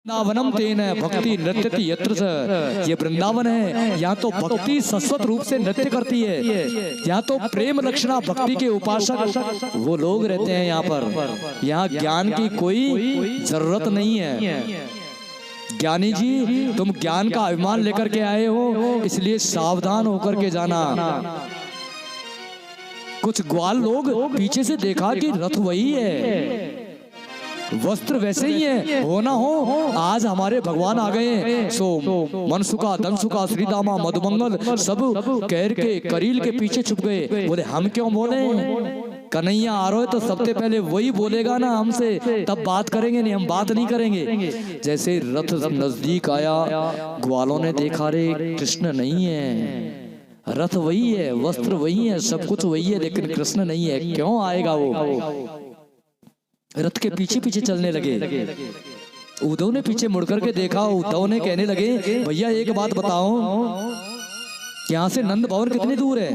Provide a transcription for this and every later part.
वृंदावनम तेन भक्ति नृत्यति यत्र च। ये वृंदावन है, यहाँ तो भक्ति शाश्वत रूप से नृत्य करती है। यहाँ तो प्रेम लक्षणा भक्ति के उपासक वो लोग रहते हैं यहाँ पर। यहाँ ज्ञान की कोई जरूरत नहीं है। ज्ञानी जी, तुम ज्ञान का अभिमान लेकर के आए हो, इसलिए सावधान होकर के जाना। कुछ ग्वाल लोग पीछे से देखा कि रथ वही है, वस्त्र वैसे ही है, हो ना हो आज हमारे भगवान आ गए हैं। सो मनसुका धनसुका श्रीदामा मधुमंगल सब कैर के करील के पीछे छुप गए। बोले हम क्यों बोले, कन्हैया आ रहे तो सबसे पहले वही बोलेगा ना हमसे, तब बात करेंगे, नहीं हम बात नहीं करेंगे। जैसे रथ नजदीक आया, ग्वालों ने देखा रे कृष्ण नहीं है, रथ वही है, वस्त्र वही है, सब कुछ वही है, लेकिन कृष्ण नहीं है। क्यों आएगा वो? रथ के पीछे पीछे चलने लगे। उद्धव ने पीछे मुड़ करके देखा। उद्धव ने कहने लगे, भैया एक बात बताओ, यहाँ से नंद भवन कितनी दूर है?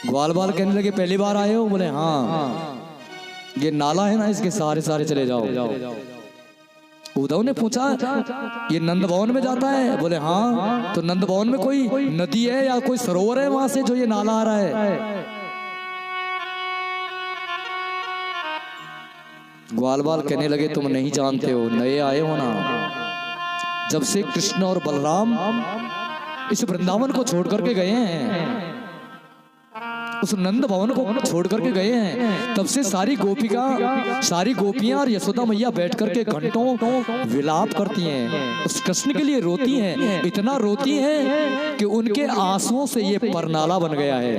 ग्वाल बाल कहने लगे, पहली बार आए हो? बोले हाँ, ये नाला है ना, इसके सहारे सहारे चले जाओ। उद्धव ने पूछा, ये नंद भवन में जाता है? बोले हाँ। तो नंद भवन में कोई नदी है या कोई सरोवर है वहां से जो ये नाला आ रहा है? ग्वाल बाल कहने लगे, तुम नहीं जानते हो, नए आए हो ना। जब से कृष्ण और बलराम इस वृंदावन को छोड़ करके गए हैं, उस नंद भवन को छोड़ करके गए हैं, तब से सारी गोपियां और यशोदा मैया बैठ करके घंटों विलाप करती हैं, उस कृष्ण के लिए रोती हैं। इतना रोती हैं कि उनके आंसुओं से ये परनाला बन गया है,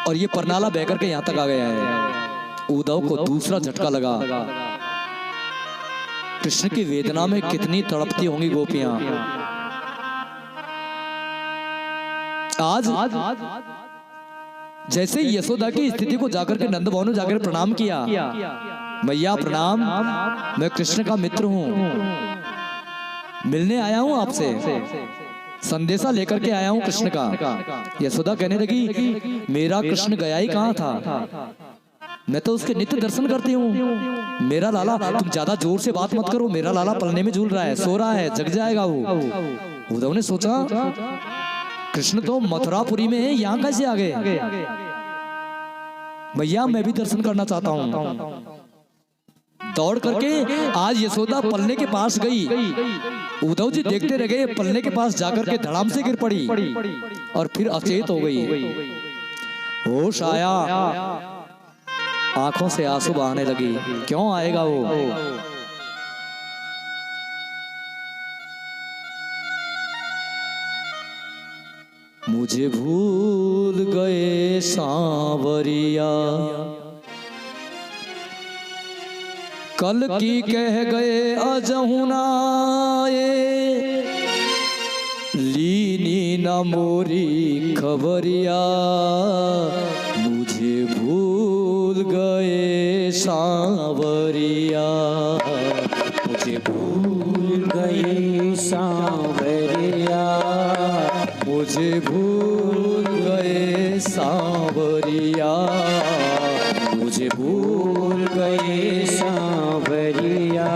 और ये परनाला बह करके यहाँ तक आ गया है। उद्धव को दूसरा झटका लगा, कृष्ण की वेदना में कितनी तड़पती होंगी गोपियां। आज जैसे यशोदा की स्थिति को जाकर के नंद भवन में जाकर प्रणाम किया, मैया प्रणाम, मैं कृष्ण का मित्र हूं, मिलने आया हूं आपसे, संदेशा लेकर के आया हूं कृष्ण का। यशोदा कहने लगी, मेरा कृष्ण गया ही कहां था, मैं तो उसके नित्य दर्शन करती हूँ। मेरा लाला, तुम ज्यादा जोर से बात मत करो, मेरा लाला पलने में झूल रहा है, सो रहा है, जग जाएगा वो। उद्धव ने सोचा, कृष्ण तो मथुरापुरी में है, यहाँ कैसे आ गए? भैया मैं भी दर्शन करना चाहता हूँ। दौड़ करके आज यशोदा पलने के पास गई। उद्धव जी देखते रह गए, पलने के पास जाकर के धड़ाम से गिर पड़ी और फिर अचेत हो गई। होश आया, आंखों से आंसू बहाने लगी। क्यों आएगा वो? मुझे भूल गए सांवरिया, कल की कह गए अजहुनाए, लीनी न मोरी खबरिया, मुझे भूल गए सांवरिया, मुझे भूल गए सांवरिया, मुझे भूल गए सांवरिया, मुझे भूल गए सांवरिया,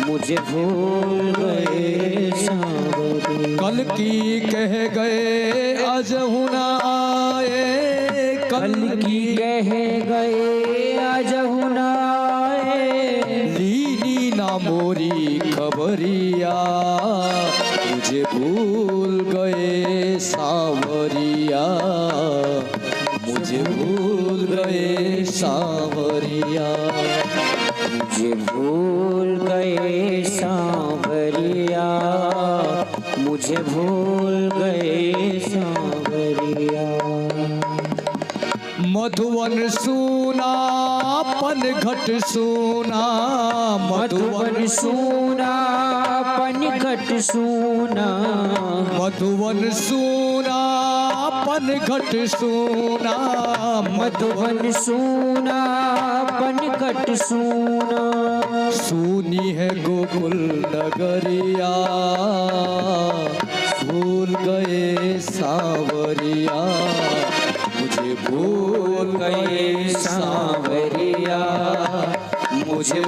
मुझे भूल गए सांवरिया, कल की कह गए अजहुना आए, कल की कह गए अजहुना आए, लीनी ना मोरी खबरिया, मुझे भूल गए सांवरिया, मुझे भूल गए सांवरिया, मुझे भूल गए सांवरिया, मुझे भूल गए सांवरिया। मधुवन सूना पन घट सूना, मधुवन सूना पन घट सूना, मधुवन सूना पन घट सूना, मधुवन सूना पन घट सूना, सूनी है गोकुल नगरिया, भूल गए सांवरिया, मुझे भूल गए सांवरिया, मुझे